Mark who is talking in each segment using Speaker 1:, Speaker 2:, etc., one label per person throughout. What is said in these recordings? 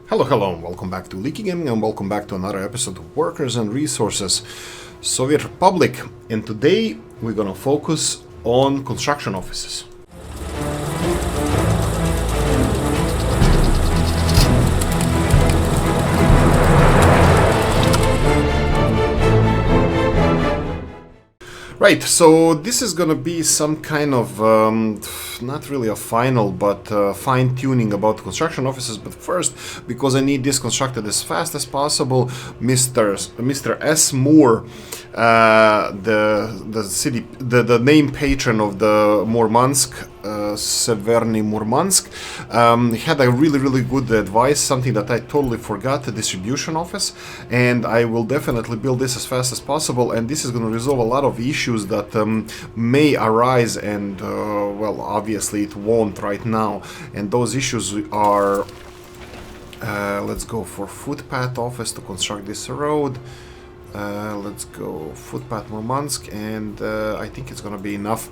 Speaker 1: Hello, and welcome back to Oolykee Gaming, and welcome back to another episode of Workers and Resources Soviet Republic. And today we're gonna focus on construction offices. Right, so this is gonna be some kind of, not really a final, but fine-tuning about construction offices. But first, because I need this constructed as fast as possible, Mr. S. Moore, the name patron of the Murmansk, Severny Murmansk, had a really good advice, something that I totally forgot, the distribution office, and I will definitely build this as fast as possible, and this is going to resolve a lot of issues that may arise, and well, obviously it won't right now, and those issues are, let's go for footpath office to construct this road. Let's go footpath Murmansk, and I think it's gonna be enough.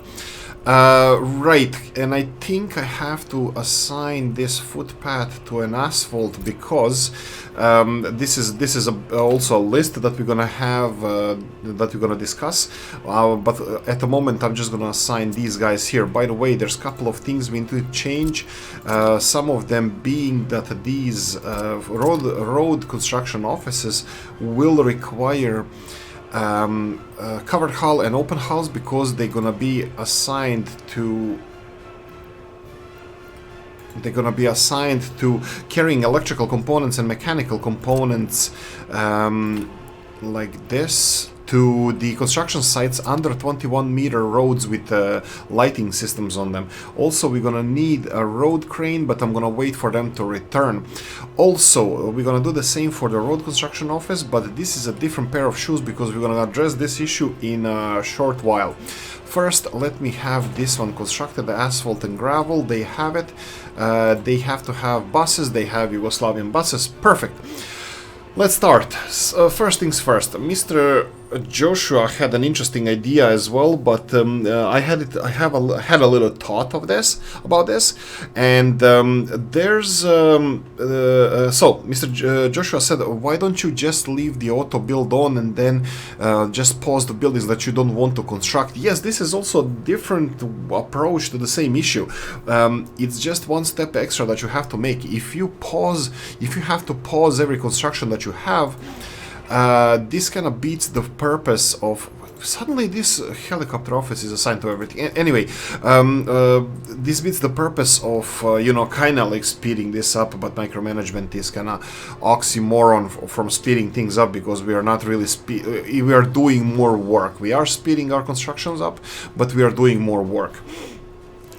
Speaker 1: Right, and I think I have to assign this footpath to an asphalt because this is also a list that we're gonna have that we're gonna discuss. But at the moment, I'm just gonna assign these guys here. By the way, there's a couple of things we need to change. Some of them being that these road construction offices will require covered hull and open hulls because they're gonna be assigned to carrying electrical components and mechanical components like this to the construction sites under 21-meter roads with lighting systems on them. Also, we're gonna need a road crane, but I'm gonna wait for them to return. Also, we're gonna do the same for the road construction office, but this is a different pair of shoes because we're gonna address this issue in a short while. First, let me have this one constructed, the asphalt and gravel. They have it. They have to have buses. They have Yugoslavian buses. Perfect. Let's start. First things first. Mr. Joshua had an interesting idea as well, but I had a little thought of about this, and there's so Mr. Joshua said, why don't you just leave the auto build on and then just pause the buildings that you don't want to construct? Yes, this is also a different approach to the same issue. It's just one step extra that you have to make. If you have to pause every construction that you have, this kind of beats the purpose of suddenly this helicopter office is assigned to everything. Anyway, this beats the purpose of kind of like speeding this up, but micromanagement is kind of oxymoron from speeding things up because we are not really we are doing more work. We are speeding our constructions up, but we are doing more work.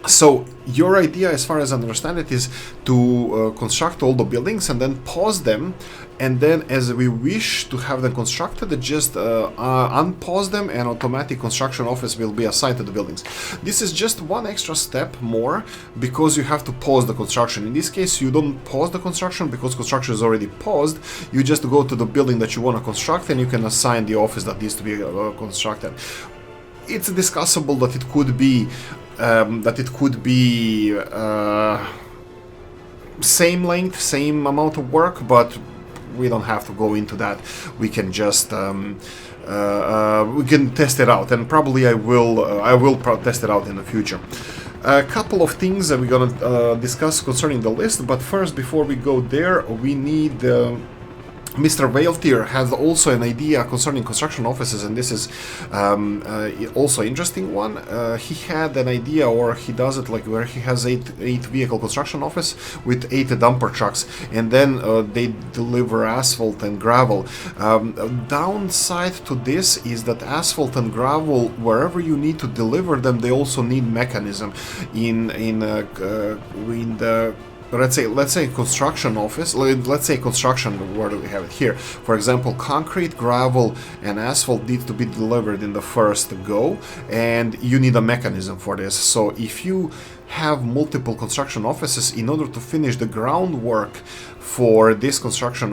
Speaker 1: So your idea, as far as I understand it, is to construct all the buildings and then pause them, and then as we wish to have them constructed, just unpause them and automatic construction office will be assigned to the buildings. This is just one extra step more because you have to pause the construction. In this case, you don't pause the construction because construction is already paused. You just go to the building that you want to construct and you can assign the office that needs to be constructed. It's discussable that it could be same length, same amount of work, but we don't have to go into that. We can just we can test it out, and probably I will test it out in the future. A couple of things that we're gonna discuss concerning the list, but first, before we go there, we need. Mr. Valtier has also an idea concerning construction offices, and this is also an interesting one. He had an idea, or he does it like where he has eight vehicle construction office with 8 dumper trucks, and then they deliver asphalt and gravel. Downside to this is that asphalt and gravel, wherever you need to deliver them, they also need mechanism. In the let's say construction office, let's say construction, where do we have it here? For example, concrete, gravel and asphalt need to be delivered in the first go, and you need a mechanism for this. So if you have multiple construction offices, in order to finish the groundwork for this construction,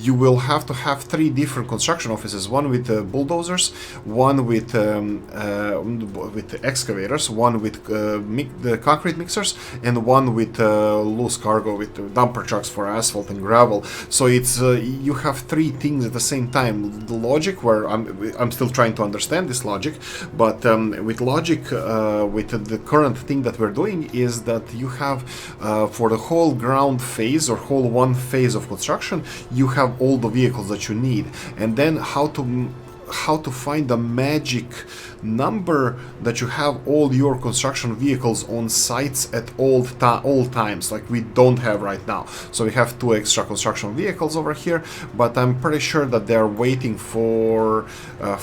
Speaker 1: you will have to have 3 different construction offices: one with bulldozers, one with excavators, one with the concrete mixers, and one with loose cargo with dumper trucks for asphalt and gravel. So it's you have 3 things at the same time. The logic, where I'm still trying to understand this logic, but with logic, with the current thing that we're doing, is that you have for the whole ground phase, or whole one phase of construction, you have all the vehicles that you need. And then how to find the magic number that you have all your construction vehicles on sites at all times, like we don't have right now. So we have 2 extra construction vehicles over here, but I'm pretty sure that they're waiting for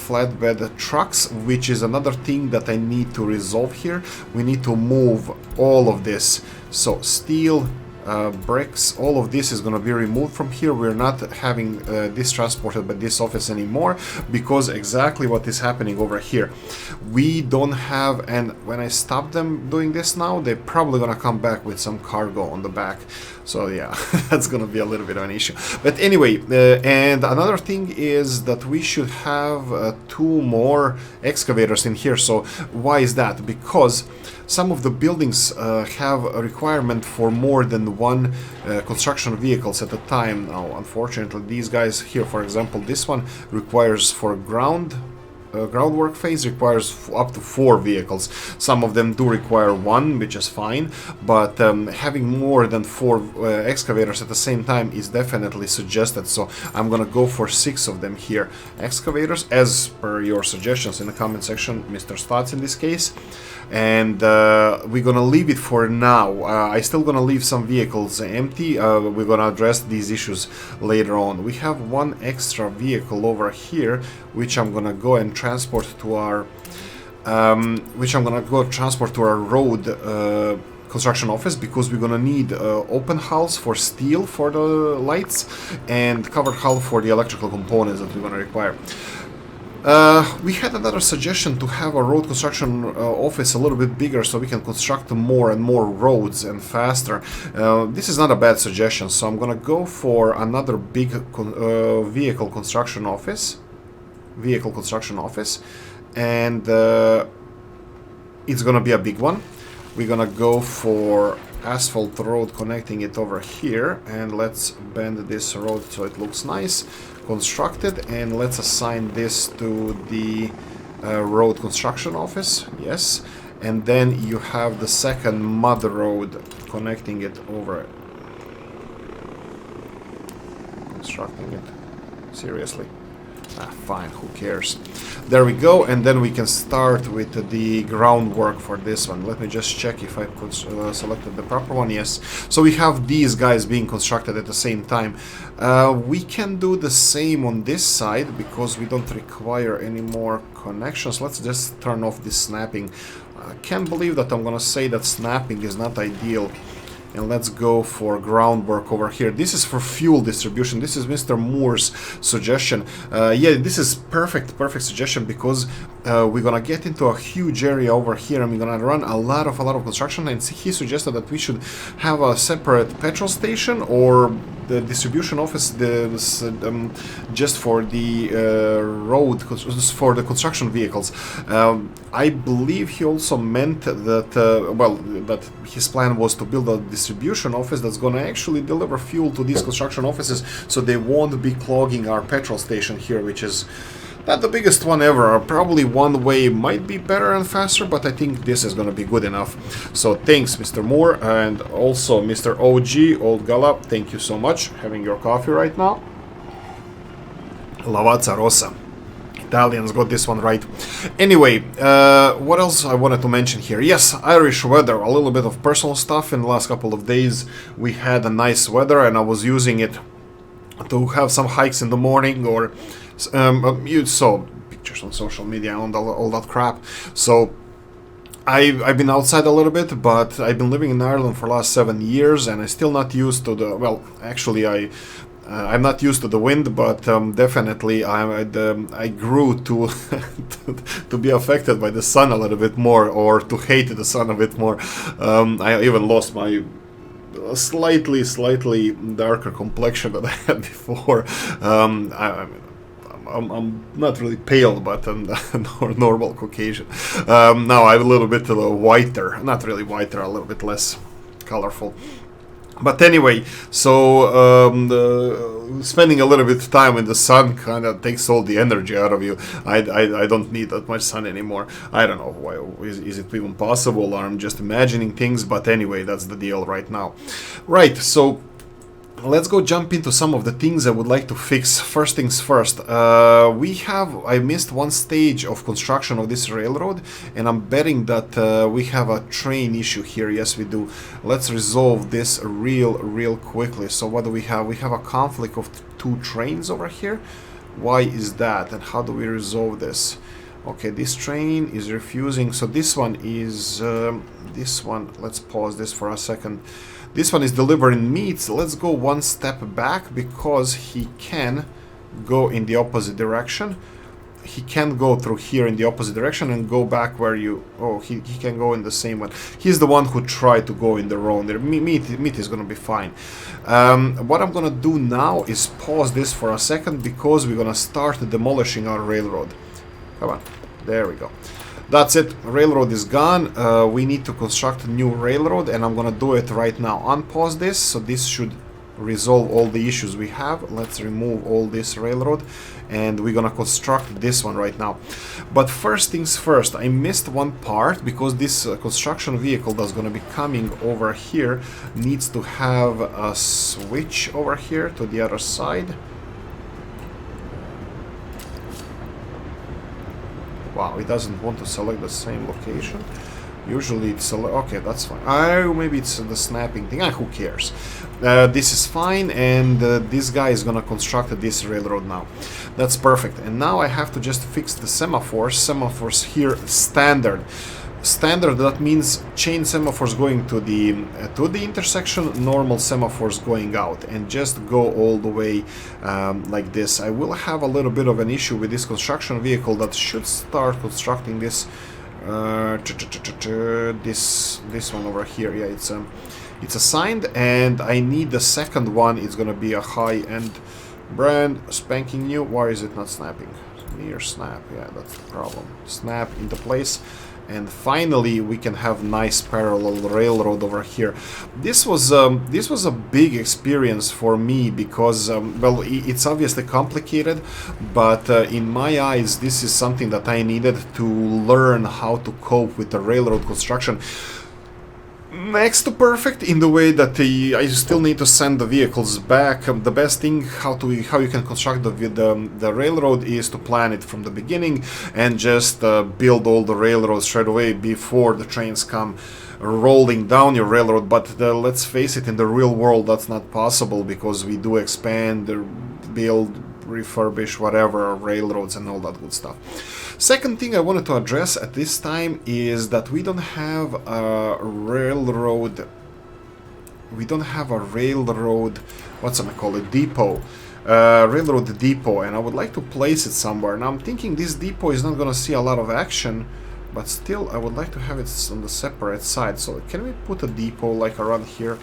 Speaker 1: flatbed trucks, which is another thing that I need to resolve here. We need to move all of this. So steel, bricks, all of this is going to be removed from here. We're not having this transported by this office anymore, because exactly what is happening over here. We don't have, and when I stop them doing this now, they're probably going to come back with some cargo on the back. So yeah, that's going to be a little bit of an issue. But anyway, and another thing is that we should have 2 more excavators in here. So why is that? Because some of the buildings have a requirement for more than 1 construction vehicles at a time. Now, unfortunately, these guys here, for example, this one requires for groundwork phase requires up to 4 vehicles. Some of them do require 1, which is fine, but having more than 4 excavators at the same time is definitely suggested. So I'm gonna go for 6 of them here. Excavators, as per your suggestions in the comment section, Mr. Stotts in this case. And we're gonna leave it for now. I still gonna leave some vehicles empty. We're gonna address these issues later on. We have 1 extra vehicle over here, which I'm gonna go and transport to our road construction office, because we're gonna need open hulls for steel for the lights and covered hull for the electrical components that we're gonna require. We had another suggestion to have a road construction office a little bit bigger, so we can construct more and more roads and faster. This is not a bad suggestion, so I'm gonna go for another big vehicle construction office, and it's gonna be a big one. We're gonna go for asphalt road connecting it over here, and let's bend this road so it looks nice, constructed, and let's assign this to the road construction office. Yes, and then you have the second mud road connecting it over. Constructing it, seriously? Fine, who cares. There we go, and then we can start with the groundwork for this one. Let me just check if I could selected the proper one. Yes, so we have these guys being constructed at the same time. We can do the same on this side, because we don't require any more connections. Let's just turn off this snapping. I can't believe that I'm gonna say that snapping is not ideal. And let's go for groundwork over here. This is for fuel distribution. This is Mr. Moore's suggestion. Yeah, this is perfect suggestion, because we're gonna get into a huge area over here, and we're gonna run a lot of construction. And he suggested that we should have a separate petrol station or the distribution office just for the road, for the construction vehicles. I believe he also meant that that his plan was to build a distribution office that's going to actually deliver fuel to these construction offices, so they won't be clogging our petrol station here, which is not the biggest one ever. Probably one way might be better and faster, but I think this is going to be good enough. So thanks, Mr. Moore, and also Mr. OG, Old Gala, thank you so much. Having your coffee right now. Lavazza Rossa. Italians got this one right. Anyway, what else I wanted to mention here? Yes, Irish weather, a little bit of personal stuff. In the last couple of days we had a nice weather, and I was using it to have some hikes in the morning, or you saw pictures on social media and all that crap. So I've been outside a little bit, but I've been living in Ireland for the last 7 years, and I'm still not used to the, well, actually I'm not used to the wind, but definitely I grew to to be affected by the sun a little bit more, or to hate the sun a bit more. I even lost my a slightly darker complexion than I had before. I'm not really pale, but I'm normal Caucasian. Now I'm a little bit whiter, not really whiter, a little bit less colorful. But anyway, so spending a little bit of time in the sun kind of takes all the energy out of you. I don't need that much sun anymore. I don't know why. Is it even possible, or I'm just imagining things? But anyway, that's the deal right now. Right, so let's go jump into some of the things I would like to fix. First things first, I missed one stage of construction of this railroad, and I'm betting that we have a train issue here. Yes, we do. Let's resolve this real quickly. So what do we have? We have a conflict of two trains over here. Why is that, and how do we resolve this? Okay, this train is refusing. So this one is this one. Let's pause this for a second. This one is delivering meats. Let's go one step back because he can go in the opposite direction. He can go through here in the opposite direction and go back where you... Oh, he can go in the same one. He's the one who tried to go in the wrong. Meat is going to be fine. What I'm going to do now is pause this for a second because we're going to start demolishing our railroad. Come on. There we go. That's it. Railroad is gone. We need to construct a new railroad, and I'm gonna do it right now. Unpause this, so this should resolve all the issues we have. Let's remove all this railroad, and we're gonna construct this one right now. But first things first, I missed one part because this construction vehicle that's gonna be coming over here needs to have a switch over here to the other side. Wow, it doesn't want to select the same location. Usually it's okay, that's fine. Oh, maybe it's the snapping thing. Who cares? This is fine, and this guy is gonna construct this railroad now. That's perfect. And now I have to just fix the semaphores. Semaphores here standard. Standard, that means chain semaphores going to the intersection, normal semaphores going out, and just go all the way like this. I will have a little bit of an issue with this construction vehicle that should start constructing this this one over here. Yeah, it's assigned, and I need the second one. It's gonna be a high-end brand, spanking new. Why is it not snapping? Near snap. Yeah, that's the problem. Snap into place. And finally, we can have nice parallel railroad over here. This was a big experience for me because, well, it's obviously complicated, but in my eyes, this is something that I needed to learn how to cope with the railroad construction. Next to perfect in the way that I still need to send the vehicles back. The best thing how you can construct the railroad is to plan it from the beginning and just build all the railroads straight away before the trains come rolling down your railroad. But let's face it, in the real world that's not possible because we do expand, build, refurbish, whatever, railroads and all that good stuff. Second thing I wanted to address at this time is that we don't have a railroad, what's I call it, depot, railroad depot, and I would like to place it somewhere. Now I'm thinking this depot is not gonna see a lot of action, but still I would like to have it on the separate side. So can we put a depot like around here?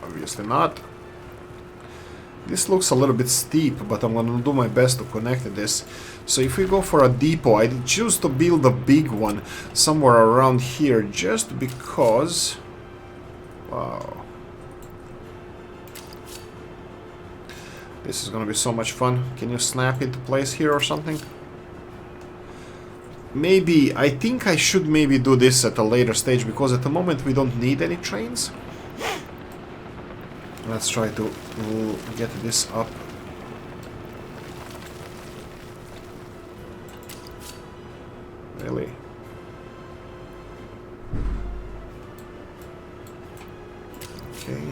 Speaker 1: Obviously not. This looks a little bit steep, but I'm gonna do my best to connect this. So if we go for a depot, I choose to build a big one somewhere around here just because... Wow. This is gonna be so much fun. Can you snap into place here or something? Maybe, I think I should maybe do this at a later stage because at the moment we don't need any trains. Let's try to get this up. Really? Okay.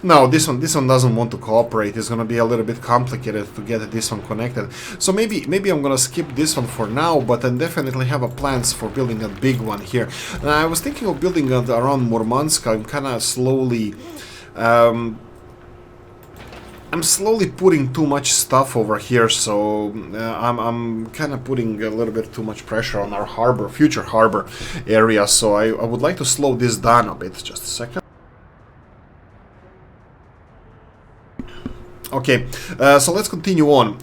Speaker 1: No, this one doesn't want to cooperate. It's gonna be a little bit complicated to get this one connected. So maybe I'm gonna skip this one for now, but I definitely have a plans for building a big one here. And I was thinking of building around Murmansk. I'm kind of slowly I'm slowly putting too much stuff over here, so I'm kind of putting a little bit too much pressure on our harbor, future harbor area, so I would like to slow this down a bit. Just a second. Okay, so let's continue on.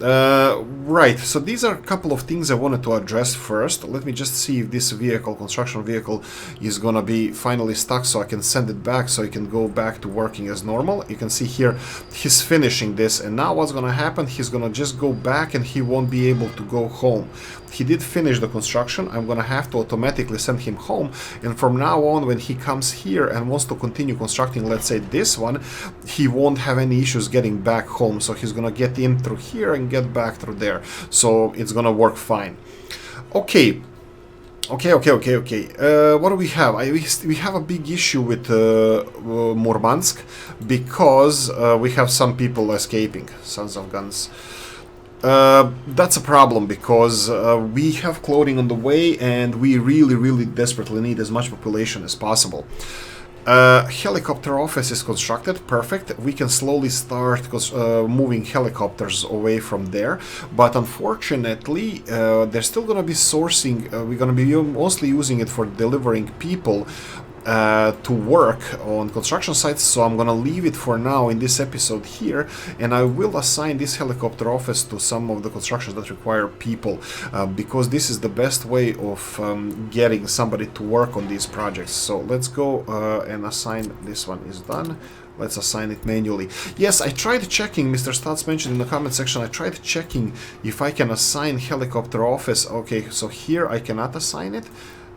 Speaker 1: Right, so these are a couple of things I wanted to address first. Let me just see if this vehicle, construction vehicle, is gonna be finally stuck so I can send it back so it can go back to working as normal. You can see here he's finishing this, and now what's gonna happen, he's gonna just go back and he won't be able to go home. He did finish the construction. I'm gonna have to automatically send him home, and from now on when he comes here and wants to continue constructing, let's say this one, he won't have any issues getting back home, so he's gonna get in through here and get back through there, so it's gonna work fine. Okay. What do we have? We have a big issue with Murmansk because we have some people escaping, sons of guns. That's a problem because we have clothing on the way and we really desperately need as much population as possible. Helicopter office is constructed, perfect. We can slowly start moving helicopters away from there, but unfortunately they're still gonna be sourcing, we're gonna be mostly using it for delivering people to work on construction sites, so I'm gonna leave it for now in this episode here, and I will assign this helicopter office to some of the constructions that require people, because this is the best way of getting somebody to work on these projects. So let's go and assign, this one is done. Let's assign it manually. Yes, I tried checking, Mr. Stutz mentioned in the comment section, I tried checking if I can assign helicopter office. Okay, so here I cannot assign it.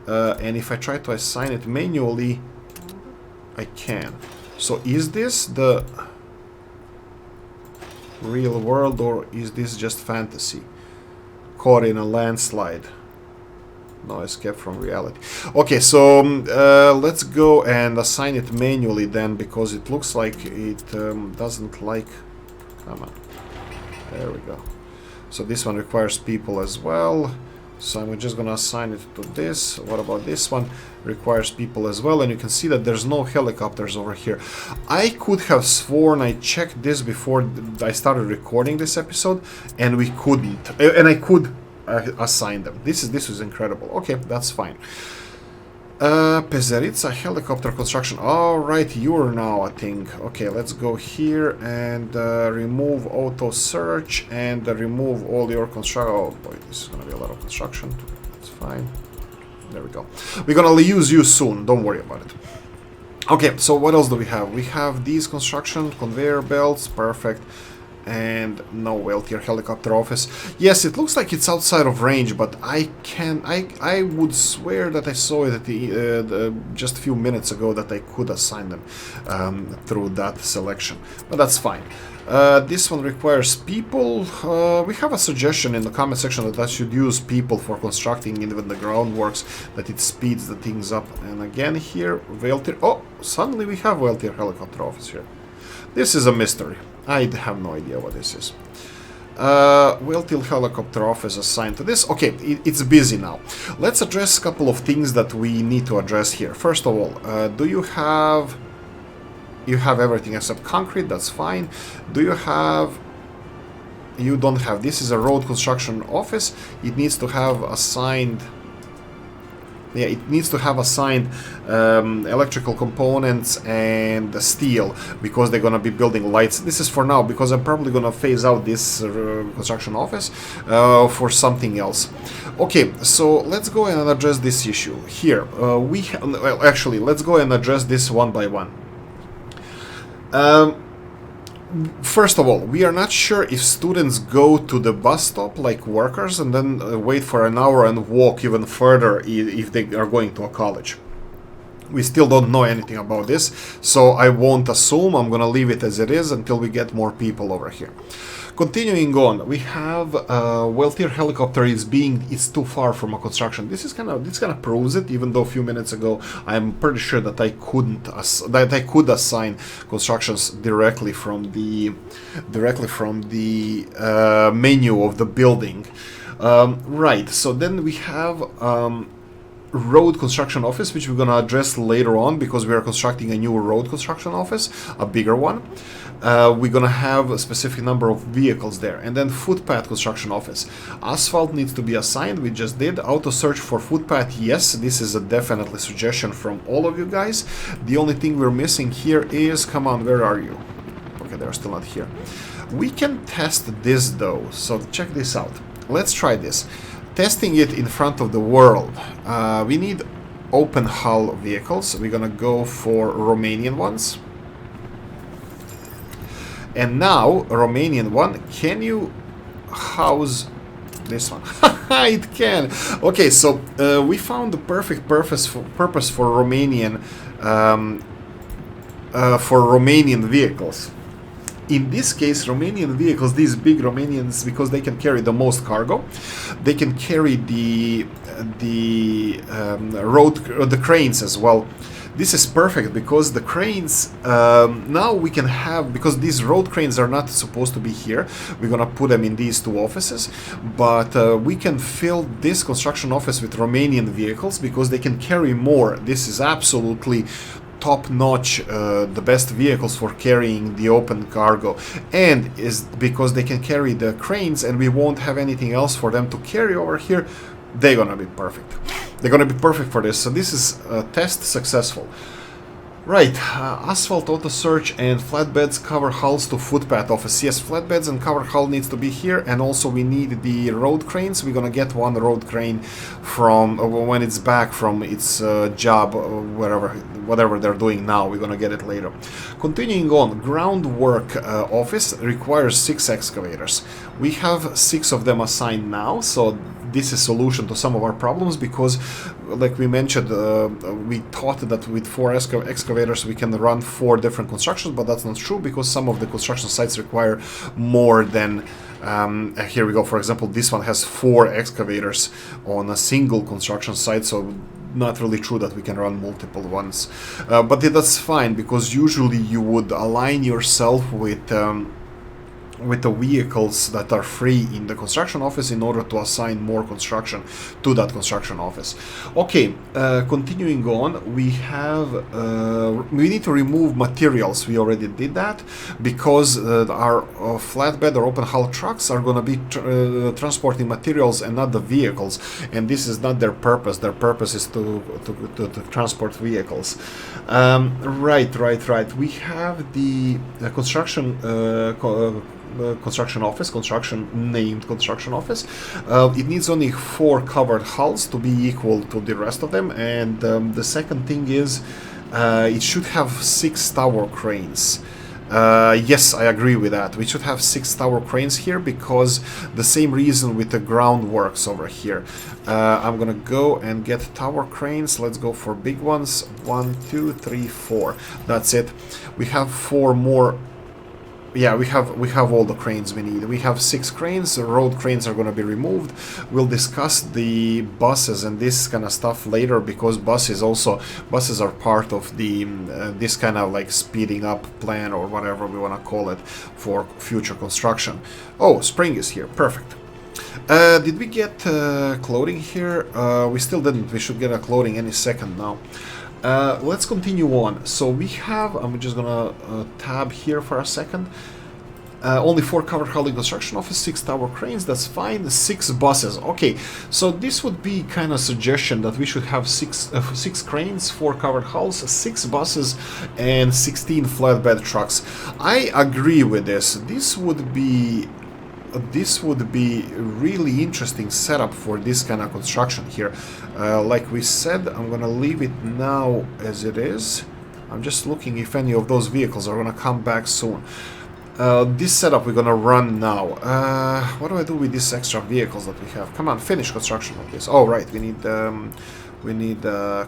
Speaker 1: And if I try to assign it manually, I can. So is this the real world or is this just fantasy? Caught in a landslide. No escape from reality. Okay, so let's go and assign it manually then, because it looks like it doesn't like... Come on. There we go. So this one requires people as well. So I'm just gonna assign it to this. What about this one? Requires people as well, and you can see that there's no helicopters over here. I could have sworn I checked this before I started recording this episode, and we couldn't. And I could assign them. This is incredible. Okay, that's fine. Pezerica helicopter construction. Alright, you're now a thing. Okay, let's go here and remove auto search and remove all your construction. Oh boy, this is gonna be a lot of construction. That's fine. There we go. We're gonna use you soon, don't worry about it. Okay, so what else do we have? We have these construction, conveyor belts, perfect. And no well-tier helicopter office. Yes, it looks like it's outside of range, but I would swear that I saw it at just a few minutes ago that I could assign them through that selection, but that's fine. This one requires people. We have a suggestion in the comment section that I should use people for constructing even the groundworks, that it speeds the things up. And again here, well-tier. Oh, suddenly we have well-tier helicopter office here. This is a mystery. I have no idea what this is. Well-tier helicopter office assigned to this. Okay, it's busy now. Let's address a couple of things that we need to address here. First of all, do you have... You have everything except concrete, that's fine. Do you have... You don't have... This is a road construction office. It needs to have assigned... Yeah, it needs to have assigned electrical components and steel, because they're gonna be building lights. This is for now, because I'm probably gonna phase out this construction office for something else. Okay, so let's go and address this issue. Here, well, actually, let's go and address this one by one. First of all, we are not sure if students go to the bus stop like workers and then wait for an hour and walk even further if they are going to a college. We still don't know anything about this, so I won't assume. I'm gonna leave it as it is until we get more people over here. Continuing on, we have well-tier helicopter is too far from a construction. This kind of proves it. Even though a few minutes ago I'm pretty sure that I could assign constructions directly from the menu of the building. Right. So then we have road construction office, which we're gonna address later on because we are constructing a new road construction office, a bigger one. We're gonna have a specific number of vehicles there. And then footpath construction office. Asphalt needs to be assigned, we just did. Auto search for footpath, yes, this is a definitely suggestion from all of you guys. The only thing we're missing here is, come on, where are you? Okay, they're still not here. We can test this though, so check this out. Let's try this. Testing it in front of the world. We need open hull vehicles. We're gonna go for Romanian ones. And now, Romanian one, can you house this one? It can. Okay, so we found the perfect purpose for Romanian vehicles. In this case, Romanian vehicles, these big Romanians, because they can carry the most cargo, they can carry the cranes as well. This is perfect because the cranes, now we can have, because these road cranes are not supposed to be here, we're gonna put them in these two offices, but we can fill this construction office with Romanian vehicles because they can carry more. This is absolutely top-notch, the best vehicles for carrying the open cargo, and is because they can carry the cranes and we won't have anything else for them to carry over here. They're gonna be perfect. They're gonna be perfect for this. So this is a test successful. Right, asphalt auto search and flatbeds cover hulls to footpath office. Yes, flatbeds and cover hull needs to be here, and also we need the road cranes. We're gonna get one road crane from when it's back from its job, whatever they're doing now. We're gonna get it later. Continuing on, groundwork office requires 6 excavators. We have 6 of them assigned now, so this is solution to some of our problems because, like we mentioned, we thought that with 4 excavators we can run 4 different constructions, but that's not true because some of the construction sites require more than, here we go, for example, this one has 4 excavators on a single construction site, so not really true that we can run multiple ones. But that's fine because usually you would align yourself with the vehicles that are free in the construction office in order to assign more construction to that construction office. Okay, continuing on, we have we need to remove materials. We already did that because our flatbed or open hull trucks are going to be transporting materials and not the vehicles, and this is not their purpose. Their purpose is to transport vehicles. Right. We have the construction construction office. It needs only 4 covered hulls to be equal to the rest of them, and the second thing is it should have 6 tower cranes. Yes, I agree with that. We should have 6 tower cranes here because the same reason with the groundworks over here. I'm gonna go and get tower cranes. Let's go for big ones. 1, 2, 3, 4. That's it. We have 4 more. Yeah, we have all the cranes we need. We have 6 cranes. The road cranes are going to be removed. We'll discuss the buses and this kind of stuff later because buses are part of the this kind of like speeding up plan or whatever we want to call it for future construction. Oh, spring is here. Perfect. Did we get clothing here? We still didn't. We should get a clothing any second now. Let's continue on. So we have, I'm just gonna tab here for a second. Only 4 covered hull in construction office, 6 tower cranes, that's fine. 6 buses. Okay, so this would be kind of suggestion that we should have 6 cranes, 4 covered hulls, 6 buses, and 16 flatbed trucks. I agree with this. This would be really interesting setup for this kind of construction here. Like we said, I'm gonna leave it now as it is. I'm just looking if any of those vehicles are gonna come back soon. This setup we're gonna run now. What do I do with these extra vehicles that we have? Come on, finish construction of this. Oh right, we need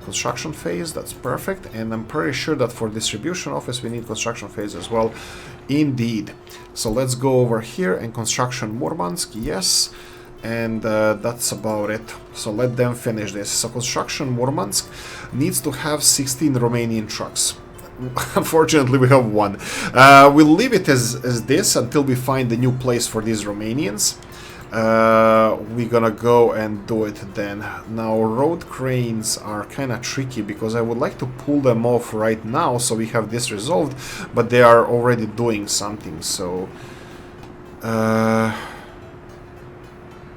Speaker 1: construction phase. That's perfect, and I'm pretty sure that for distribution office we need construction phase as well. Indeed. So let's go over here and construction Murmansk, yes, and that's about it. So let them finish this. So construction Murmansk needs to have 16 Romanian trucks. Unfortunately, we have 1. We'll leave it as this until we find a new place for these Romanians. we're gonna go and do it then. Now road cranes are kind of tricky because I would like to pull them off right now so we have this resolved, but they are already doing something, so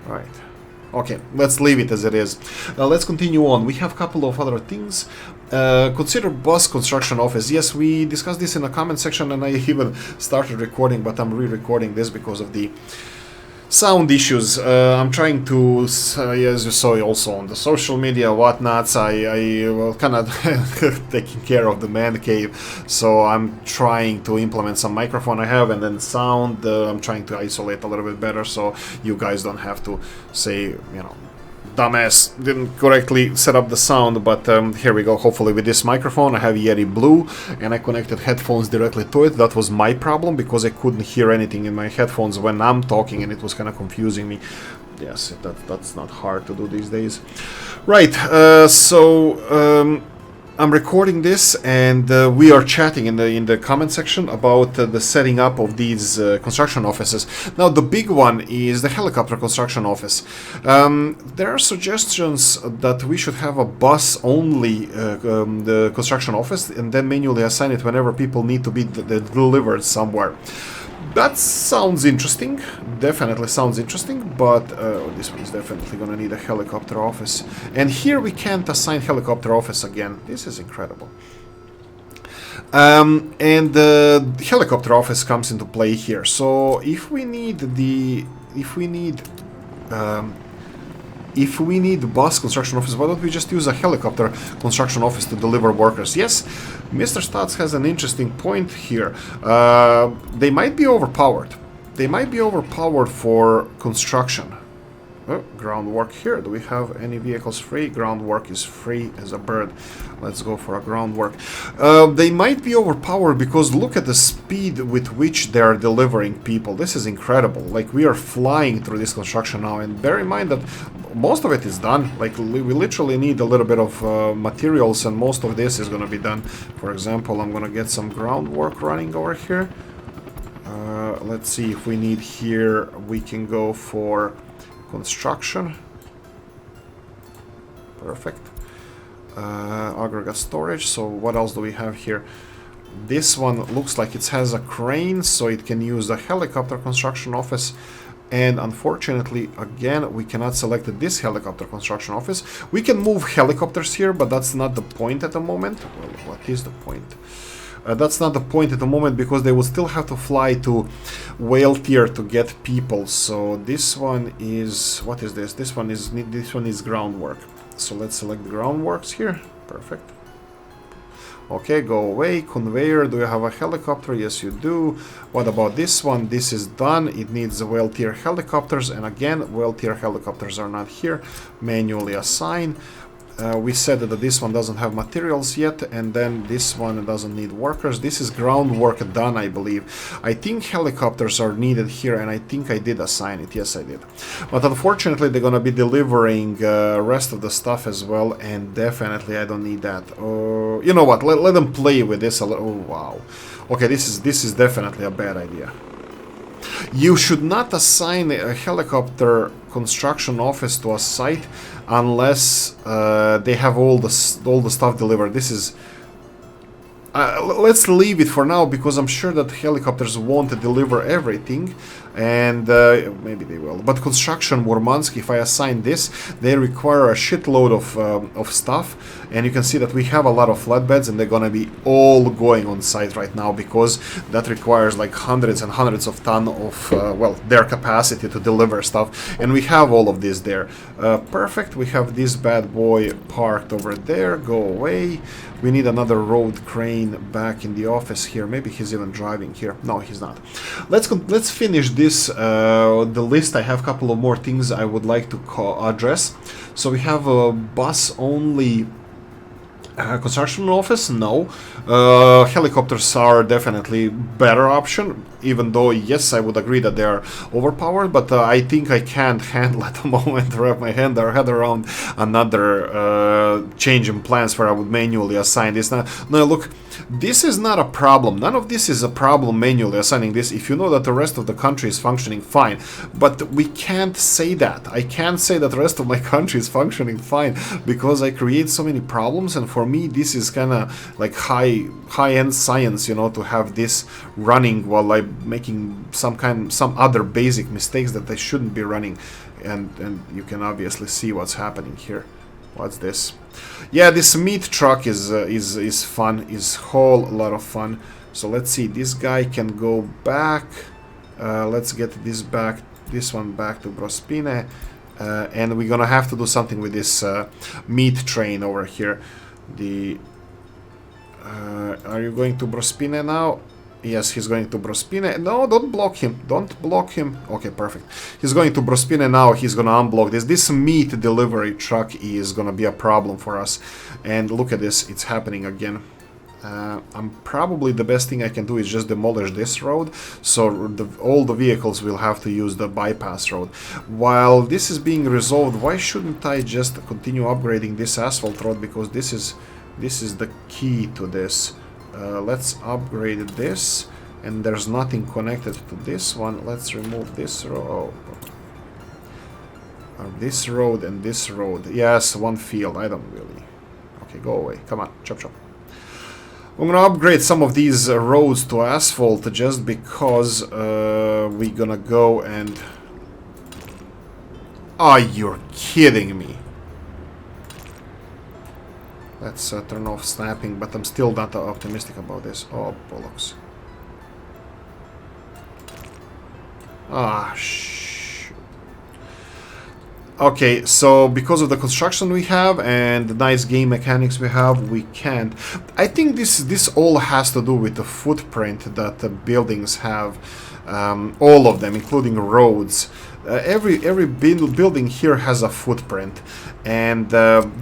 Speaker 1: right. Okay, let's leave it as it is. Let's continue on. We have a couple of other things. Consider bus construction office. Yes, we discussed this in the comment section and I even started recording, but I'm re-recording this because of the sound issues. I'm trying to, as you saw also on the social media whatnots, I kind of taking care of the man cave, so I'm trying to implement some microphone I have, and then sound, I'm trying to isolate a little bit better so you guys don't have to say, you know, dumbass didn't correctly set up the sound. But here we go. Hopefully with this microphone, I have Yeti Blue and I connected headphones directly to it. That was my problem because I couldn't hear anything in my headphones when I'm talking and it was kind of confusing me. Yes, that's not hard to do these days. Right, so I'm recording this and we are chatting in the comment section about the setting up of these construction offices. Now the big one is the helicopter construction office. There are suggestions that we should have a bus only the construction office and then manually assign it whenever people need to be delivered somewhere. That sounds interesting, definitely sounds interesting, but this one is definitely gonna need a helicopter office. And here we can't assign helicopter office again. This is incredible. And the helicopter office comes into play here. So if we need bus construction office, why don't we just use a helicopter construction office to deliver workers? Yes, Mr. Stotts has an interesting point here. They might be overpowered. They might be overpowered for construction. Oh, groundwork here. Do we have any vehicles free? Groundwork is free as a bird. Let's go for a groundwork. They might be overpowered because look at the speed with which they are delivering people. This is incredible. Like, we are flying through this construction now, and bear in mind that most of it is done. Like, we literally need a little bit of materials, and most of this is going to be done. For example, I'm going to get some groundwork running over here. Let's see if we need here. We can go for construction. Perfect. Aggregate storage. So what else do we have here? This one looks like it has a crane, so it can use the helicopter construction office. And unfortunately, again, we cannot select this helicopter construction office. We can move helicopters here, but that's not the point at the moment. Well, what is the point? That's not the point at the moment because they will still have to fly to whale tier to get people. So this one is, what is this? This one is groundwork. So let's select the groundworks here. Perfect. Okay, go away. Conveyor, do you have a helicopter? Yes, you do. What about this one? This is done. It needs whale tier helicopters, and again, whale tier helicopters are not here. Manually assign. We said that this one doesn't have materials yet, and then this one doesn't need workers. This is groundwork done, I believe. I think helicopters are needed here, and I think I did assign it. Yes, I did. But unfortunately, they're gonna be delivering rest of the stuff as well, and definitely I don't need that. You know what? Let them play with this a little. Oh, wow. Okay, this is definitely a bad idea. You should not assign a helicopter construction office to a site unless they have all the stuff delivered. This is let's leave it for now because I'm sure that helicopters won't deliver everything, and maybe they will. But construction Murmansk, if I assign this, they require a shitload of stuff, and you can see that we have a lot of flatbeds, and they're gonna be all going on site right now because that requires like hundreds and hundreds of tons of well, their capacity to deliver stuff, and we have all of this there. Perfect. We have this bad boy parked over there. Go away. We need another road crane back in the office here. Maybe he's even driving here. No, he's not. Let's finish this. The list. I have a couple of more things I would like to address. So we have a bus only Construction office, no. Helicopters are definitely better option, even though yes, I would agree that they are overpowered, but I think I can't handle at the moment wrap my head around another change in plans where I would manually assign this. Now look, this is not a problem. None of this is a problem manually assigning this if you know that the rest of the country is functioning fine. But we can't say that. I can't say that the rest of my country is functioning fine because I create so many problems, and for me this is kind of like high-end science, you know, to have this running while I'm making some other basic mistakes that they shouldn't be running, and you can obviously see what's happening here. What's this? Yeah, this meat truck is fun, is whole lot of fun. So let's see, this guy can go back. Let's get this one back to Brospine, and we're gonna have to do something with this meat train over here. Are you going to Brospine now? Yes, he's going to Brospine. No, don't block him. Don't block him. Okay, perfect. He's going to Brospine now. He's gonna unblock this. This meat delivery truck is gonna be a problem for us. And look at this. It's happening again. Probably the best thing I can do is just demolish this road. So all the vehicles will have to use the bypass road. While this is being resolved, why shouldn't I just continue upgrading this asphalt road? Because this is the key to this. Let's upgrade this, and there's nothing connected to this one. Let's remove this road. This road and this road. Yes, one field. I don't really. Okay, go away. Come on, chop chop. I'm gonna upgrade some of these roads to asphalt just because we're gonna go and. Oh, you're kidding me. Let's turn off snapping, but I'm still not optimistic about this. Oh, bollocks. Ah, shoot. Okay, so because of the construction we have and the nice game mechanics we have, we can't. I think this all has to do with the footprint that the buildings have. All of them, including roads. Every building here has a footprint, and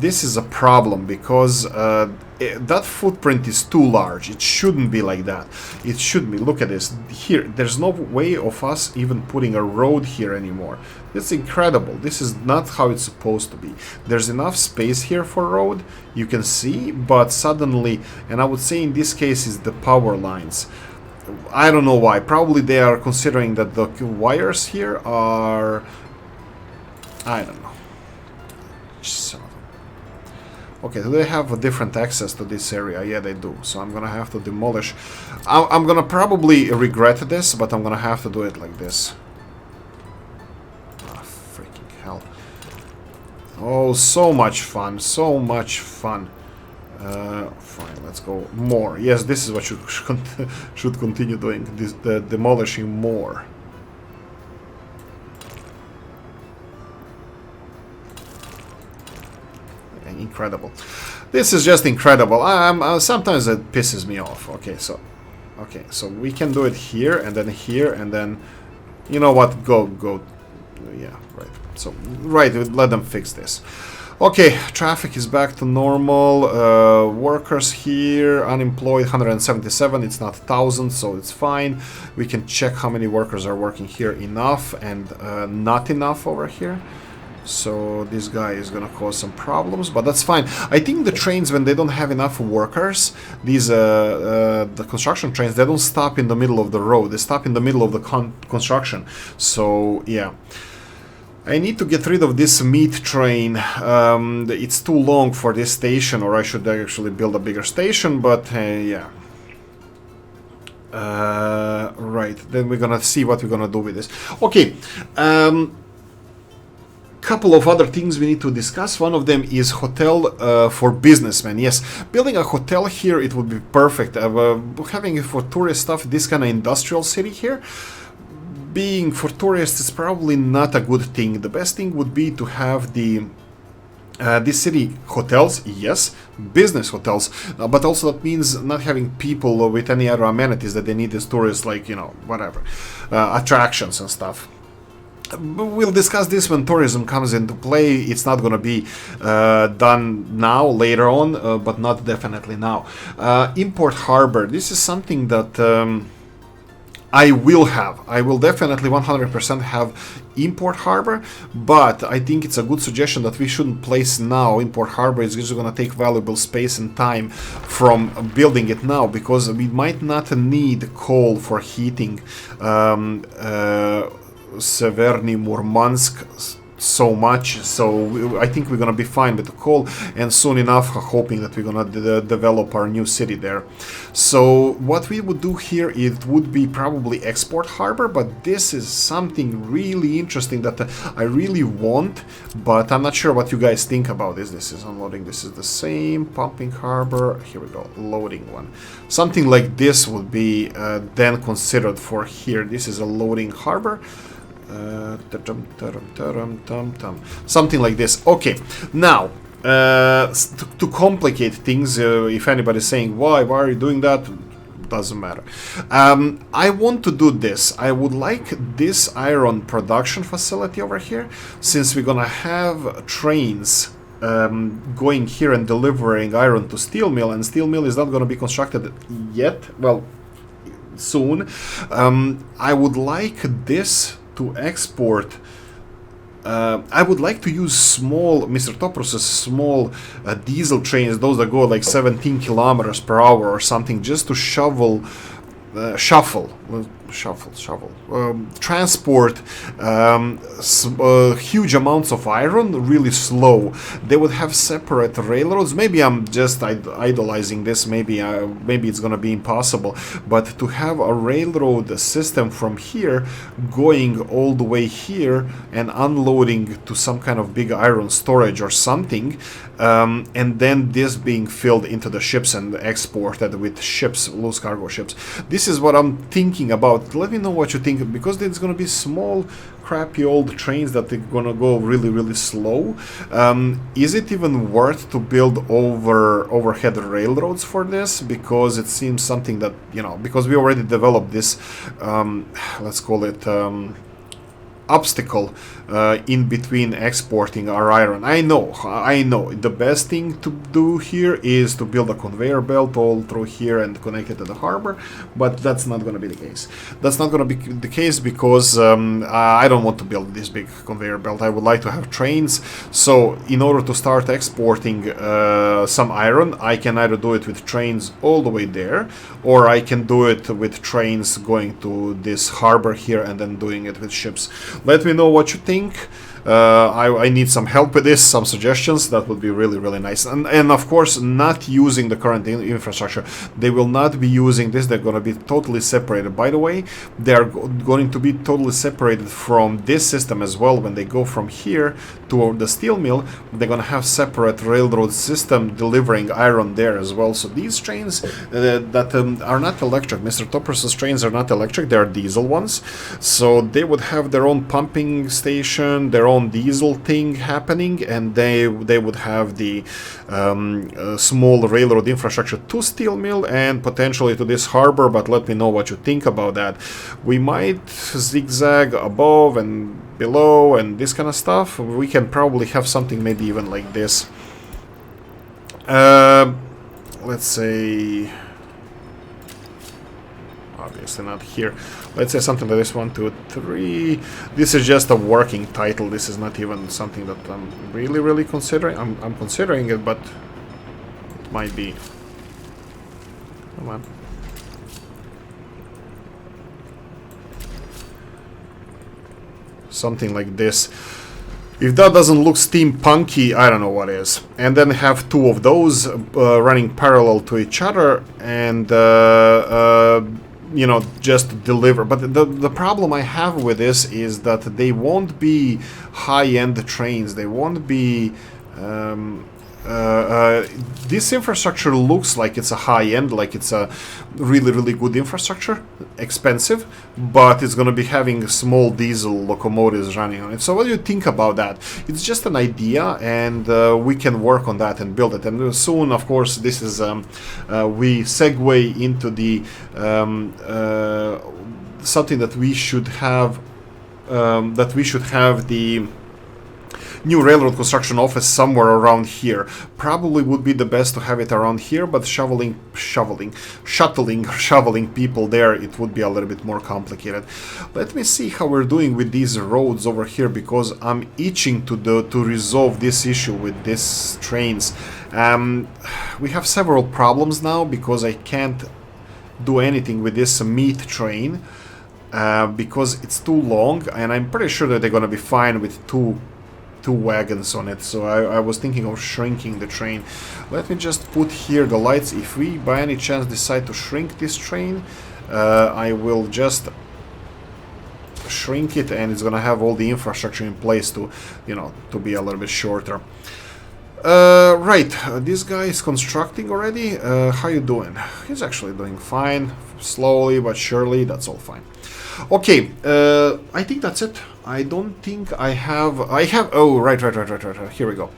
Speaker 1: this is a problem because that footprint is too large. It shouldn't be like that. It should be. Look at this. Here, there's no way of us even putting a road here anymore. It's incredible. This is not how it's supposed to be. There's enough space here for road, you can see, but suddenly, and I would say in this case is the power lines. I don't know why. Probably they are considering that the wires here are... I don't know. Son of a... Okay, do they have a different access to this area? Yeah, they do. So I'm gonna have to demolish. I'm gonna probably regret this, but I'm gonna have to do it like this. Ah, freaking hell. Oh, so much fun. So much fun. Fine, let's go more. Yes, this is what should continue doing, this, the demolishing more. Incredible. This is just incredible. Sometimes it pisses me off. Okay, so we can do it here, and then, you know what? Go. Yeah, right. So, right, let them fix this. Okay, traffic is back to normal. Workers here, unemployed 177, it's not 1,000, so it's fine. We can check how many workers are working here. Enough and not enough over here. So this guy is gonna cause some problems, but that's fine. I think the trains, when they don't have enough workers, these the construction trains, they don't stop in the middle of the road. They stop in the middle of the construction. So yeah. I need to get rid of this meat train. It's too long for this station, or I should actually build a bigger station, but yeah. Right, then we're gonna see what we're gonna do with this. Okay, couple of other things we need to discuss. One of them is hotel for businessmen. Yes, building a hotel here, it would be perfect. Having it for tourist stuff, this kind of industrial city here, being for tourists is probably not a good thing. The best thing would be to have the this city hotels, yes, business hotels, but also that means not having people with any other amenities that they need as tourists, like, you know, whatever, attractions and stuff. we'll discuss this when tourism comes into play. It's not going to be done now, later on, but not definitely now. Import harbor. This is something that I will have. I will definitely 100% have import harbor, but I think it's a good suggestion that we shouldn't place now. Import harbor is just going to take valuable space and time from building it now, because we might not need coal for heating Severny Murmansk so much, so I think we're gonna be fine with the coal, and soon enough hoping that we're gonna develop our new city there. So what we would do here, it would be probably export harbor, but this is something really interesting that I really want, but I'm not sure what you guys think about this. This is unloading, this is the same pumping harbor, here we go, loading one. Something like this would be then considered for here. This is a loading harbor. Something like this. Okay, now to complicate things, if anybody's saying why are you doing that, doesn't matter. I want to do this. I would like this iron production facility over here, since we're gonna have trains going here and delivering iron to steel mill, and steel mill is not going to be constructed yet, well, soon. I would like this to export. I would like to use small, Mr. Topros's small diesel trains, those that go like 17 kilometers per hour or something, just to transport huge amounts of iron really slow. They would have separate railroads. Maybe I'm just idolizing this, maybe it's gonna be impossible, but to have a railroad system from here going all the way here and unloading to some kind of big iron storage or something, and then this being filled into the ships and exported with ships, loose cargo ships. This is what I'm thinking about. Let me know what you think, because it's going to be small, crappy old trains that are going to go really, really slow. Is it even worth to build overhead railroads for this? Because it seems something that, you know, because we already developed this, let's call it obstacle in between exporting our iron. I know the best thing to do here is to build a conveyor belt all through here and connect it to the harbor, but that's not going to be the case. That's not going to be the case because I don't want to build this big conveyor belt. I would like to have trains, so in order to start exporting some iron, I can either do it with trains all the way there, or I can do it with trains going to this harbor here and then doing it with ships. Let me know what you think. I need some help with this, some suggestions. That would be really, really nice. And of course, not using the current infrastructure. They will not be using this. They're going to be totally separated. By the way, they're going to be totally separated from this system as well. When they go from here to the steel mill, they're going to have separate railroad system delivering iron there as well. So these trains that are not electric, Mr. Topros's trains are not electric. They are diesel ones. So they would have their own pumping station, their own diesel thing happening, and they would have the small railroad infrastructure to steel mill and potentially to this harbor. But let me know what you think about that. We might zigzag above and below and this kind of stuff. We can probably have something maybe even like this. Let's say, obviously not here. Let's say something like this, 1, 2, 3. This is just a working title. This is not even something that I'm really, really considering. I'm considering it, but it might be. Come on. Something like this. If that doesn't look steampunky, I don't know what is. And then have two of those running parallel to each other, and you know, just deliver. But the problem I have with this is that they won't be high-end trains. They won't be this infrastructure looks like it's a high-end, like it's a really, really good infrastructure, expensive, but it's going to be having small diesel locomotives running on it. So what do you think about that? It's just an idea, and we can work on that and build it. And soon, of course, this is we segue into the something that we should have that we should have the new railroad construction office somewhere around here. Probably would be the best to have it around here, but shuttling people there, it would be a little bit more complicated. Let me see how we're doing with these roads over here, because I'm itching to resolve this issue with these trains. We have several problems now because I can't do anything with this meat train because it's too long, and I'm pretty sure that they're gonna be fine with two wagons on it. So I was thinking of shrinking the train. Let me just put here the lights. If we by any chance decide to shrink this train, I will just shrink it, and it's gonna have all the infrastructure in place to, you know, to be a little bit shorter. Right, this guy is constructing already. How you doing? He's actually doing fine, slowly but surely. That's all fine. Okay, I think that's it. I don't think I have... Oh, right. Here we go.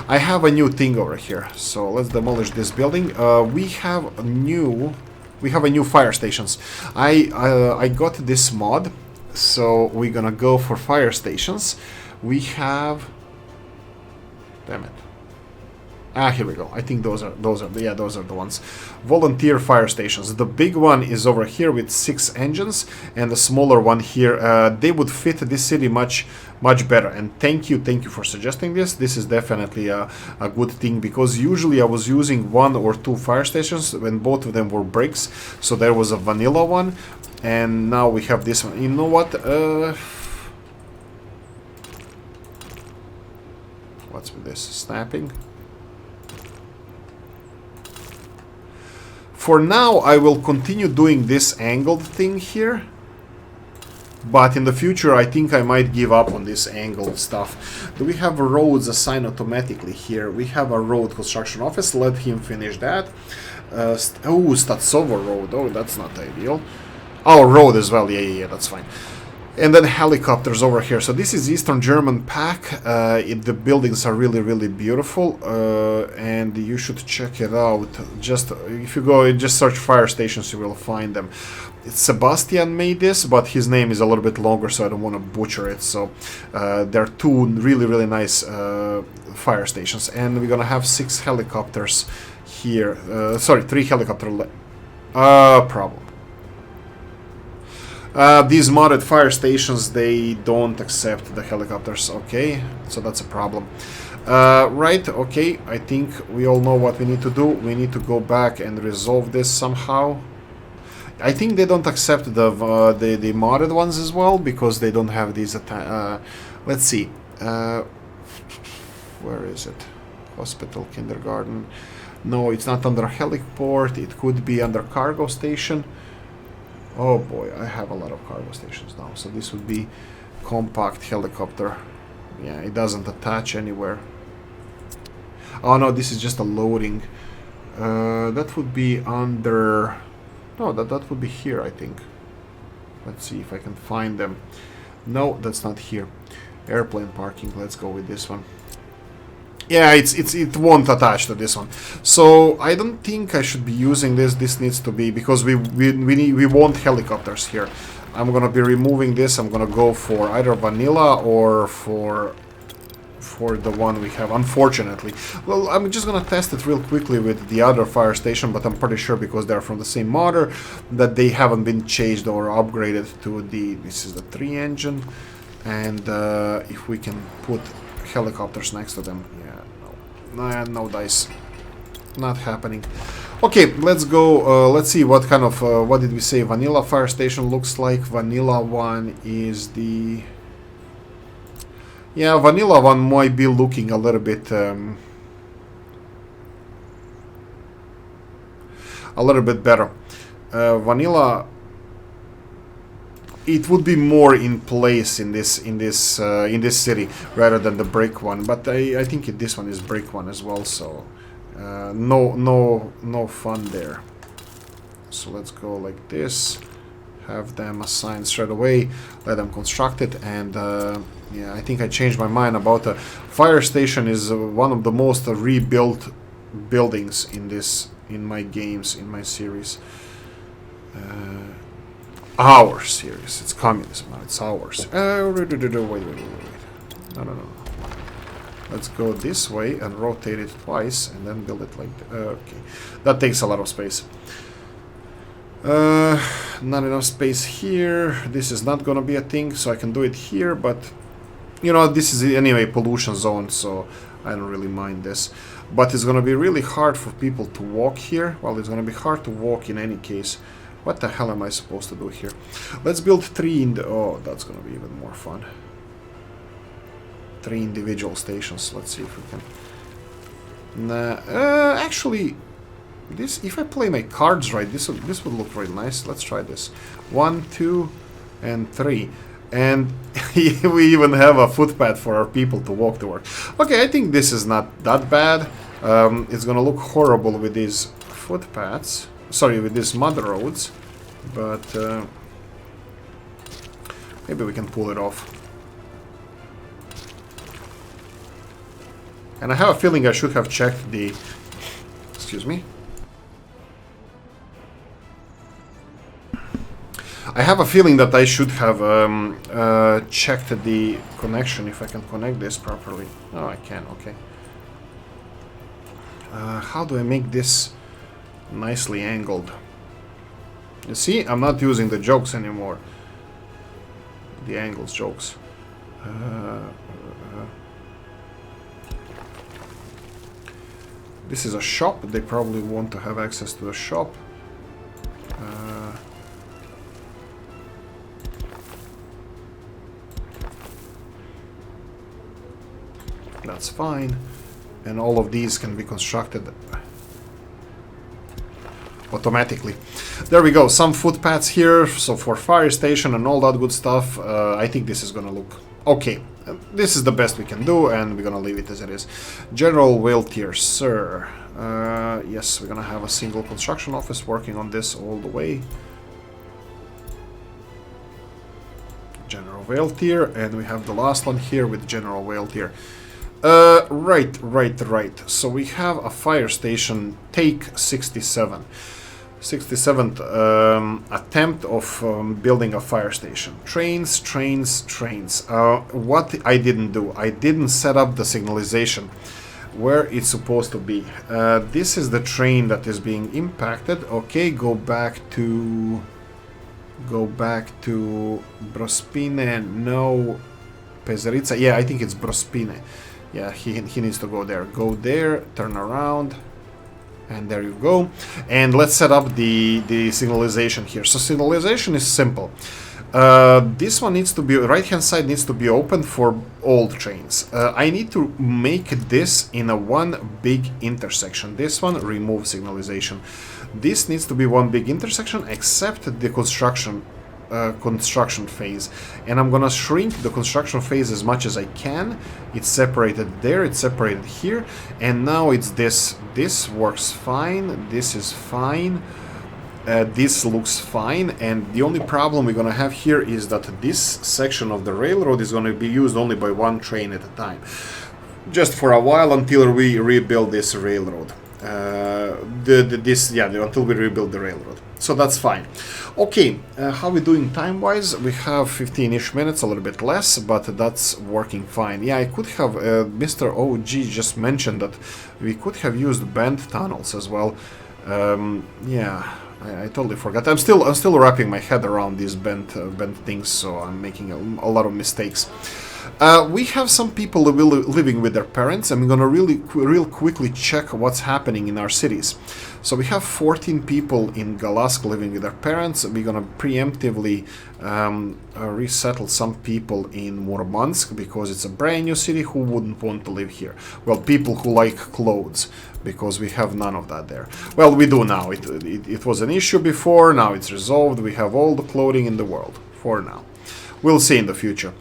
Speaker 1: I have a new thing over here. So let's demolish this building. We have a new fire stations. I got this mod, so we're gonna go for fire stations. We have... Damn it. Here we go. I think those are the ones. Volunteer fire stations. The big one is over here with 6 engines, and the smaller one here. They would fit this city much better. And thank you for suggesting this. This is definitely a good thing, because usually I was using 1 or 2 fire stations when both of them were bricks. So there was a vanilla one, and now we have this one. You know what? What's with this? Snapping. For now, I will continue doing this angled thing here, but in the future, I think I might give up on this angled stuff. Do we have roads assigned automatically here? We have a road construction office. Let him finish that. Oh, Statsovo Road. Oh, that's not ideal. Oh, road as well. Yeah, that's fine. And then helicopters over here. So this is Eastern German Pack. The buildings are really beautiful, and you should check it out. Just if you go and just search fire stations, you will find them. Sebastian made this, but his name is a little bit longer, so I don't want to butcher it. So there are 2 really nice fire stations, and we're gonna have 6 helicopters here. Sorry, 3 helicopter. Problem. These modded fire stations, they don't accept the helicopters. Okay, so that's a problem. Right, okay, I think we all know what we need to do. We need to go back and resolve this somehow. I think they don't accept the modded ones as well, because they don't have these... let's see. Where is it? Hospital, kindergarten. No, it's not under heliport. It could be under cargo station. Oh boy, I have a lot of cargo stations now. So this would be compact helicopter. Yeah, it doesn't attach anywhere. Oh no, this is just a loading. That would be under... No, that would be here, I think. Let's see if I can find them. No, that's not here. Airplane parking, let's go with this one. Yeah, it won't attach to this one. So I don't think I should be using this. This needs to be, because we want helicopters here. I'm gonna be removing this. I'm gonna go for either vanilla or for the one we have, unfortunately. Well, I'm just gonna test it real quickly with the other fire station, but I'm pretty sure, because they're from the same modder, that they haven't been changed or upgraded to the... This is the 3 engine, and if we can put helicopters next to them. Yeah, no dice. Not happening. Okay, let's go. Let's see what kind of... what did we say vanilla fire station looks like. Vanilla one is the... Yeah, vanilla one might be looking a little bit... better. Vanilla... It would be more in place in this city rather than the brick one, but I think this one is brick one as well, so no fun there. So let's go like this, have them assigned straight away, let them construct it, and yeah, I think I changed my mind about the fire station. Is one of the most rebuilt buildings in my games, in my series. Our series. It's communism now. It's ours. Wait. No. Let's go this way and rotate it twice and then build it like that. Okay. That takes a lot of space. Not enough space here. This is not gonna be a thing, so I can do it here, but you know, this is anyway pollution zone, so I don't really mind this. But it's gonna be really hard for people to walk here. Well, it's gonna be hard to walk in any case. What the hell am I supposed to do here? Let's build 3 in the... Oh, that's gonna be even more fun. 3 individual stations. Let's see if we can... Nah, actually... This, if I play my cards right, this would look really nice. Let's try this. 1, 2, and 3. And we even have a footpath for our people to walk to work. Okay, I think this is not that bad. It's gonna look horrible with these footpaths. Sorry, with these mud roads. But maybe we can pull it off. And I have a feeling I should have checked the... Excuse me. I have a feeling that I should have checked the connection, if I can connect this properly. Oh, I can, okay. How do I make this nicely angled? You see, I'm not using the jokes anymore. The angles jokes. This is a shop. They probably want to have access to the shop. That's fine. And all of these can be constructed automatically. There we go, some footpaths here, so for fire station and all that good stuff. I think this is gonna look okay. This is the best we can do, and we're gonna leave it as it is. General Weltier, sir. Yes, we're gonna have a single construction office working on this all the way. General Weltier, and we have the last one here with General Weltier. Right. So we have a fire station, take 67. 67th attempt of building a fire station. Trains. What I didn't do, I didn't set up the signalization where it's supposed to be. This is the train that is being impacted. Okay, go back to Brospine. No, Peserica. Yeah, I think it's Brospine. Yeah, he needs to go there. Go there, turn around, and there you go. And let's set up the signalization here. So signalization is simple. This one needs to be, right-hand side needs to be open for all trains. I need to make this in a one big intersection. This one, remove signalization. This needs to be one big intersection, except the construction phase, and I'm gonna shrink the construction phase as much as I can. It's separated there, it's separated here, and now it's this. This works fine, this is fine, this looks fine, and the only problem we're gonna have here is that this section of the railroad is gonna be used only by one train at a time, just for a while until we rebuild this railroad. Until we rebuild the railroad. So that's fine. Okay, how are we doing time-wise? We have 15-ish minutes, a little bit less, but that's working fine. Yeah, I could have, Mr. OG just mentioned that we could have used bent tunnels as well. Yeah, I totally forgot. I'm still wrapping my head around these bent things, so I'm making a lot of mistakes. We have some people living with their parents. I'm gonna real quickly check what's happening in our cities. So we have 14 people in Galask living with their parents. We're gonna preemptively resettle some people in Murmansk because it's a brand new city. Who wouldn't want to live here? Well, people who like clothes, because we have none of that there. Well, we do now. It was an issue before, now it's resolved. We have all the clothing in the world, for now. We'll see in the future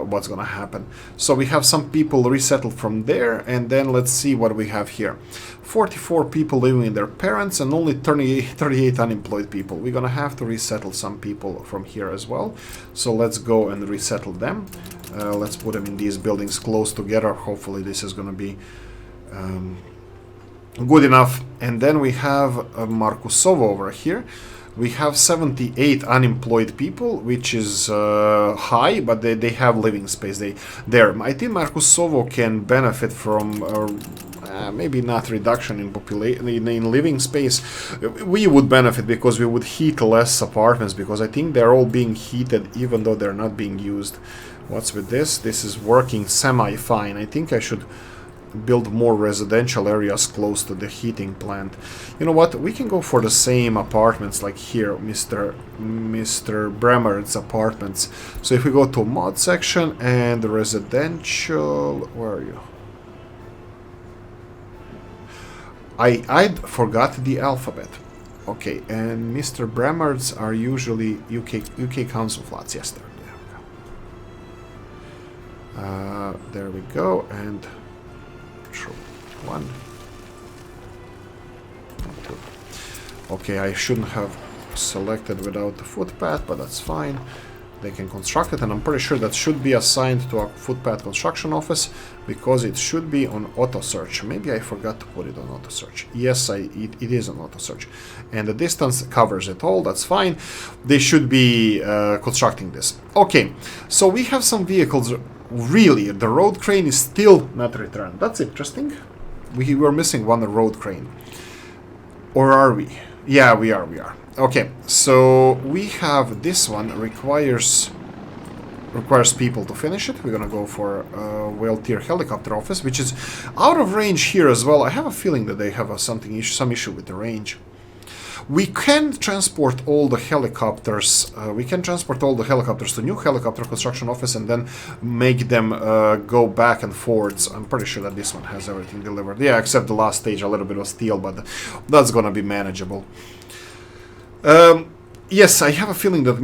Speaker 1: what's gonna happen. So we have some people resettled from there, and then let's see what we have here. 44 people living with their parents and only 38 unemployed people. We're gonna have to resettle some people from here as well. So let's go and resettle them. Let's put them in these buildings close together. Hopefully this is gonna be good enough. And then we have Markusova over here. We have 78 unemployed people, which is high, but they have living space there. I think Markusovo can benefit from maybe not reduction in population in living space. We would benefit because we would heat less apartments, because I think they're all being heated even though they're not being used. What's with this? This is working semi-fine. I think I should build more residential areas close to the heating plant. You know what? We can go for the same apartments like here, Mr. Bremer's apartments. So if we go to mod section and residential, where are you? I forgot the alphabet. Okay, and Mr. Bremer's are usually UK council flats. Yes, there we go, and one, two. Okay, I shouldn't have selected without the footpath, but that's fine. They can construct it, and I'm pretty sure that should be assigned to a footpath construction office because it should be on auto search. Maybe I forgot to put it on auto search. Yes, it is on auto search, and the distance covers it all. That's fine. They should be constructing this. Okay, so we have some vehicles. Really, the road crane is still not returned. That's interesting. We were missing one road crane. Or are we? Yeah, we are. Okay, so we have this one requires people to finish it. We're gonna go for well-tier helicopter office, which is out of range here as well. I have a feeling that they have some issue with the range. We can transport all the helicopters. To new helicopter construction office and then make them go back and forwards. I'm pretty sure that this one has everything delivered. Yeah, except the last stage, a little bit of steel, but that's gonna be manageable. Yes, I have a feeling that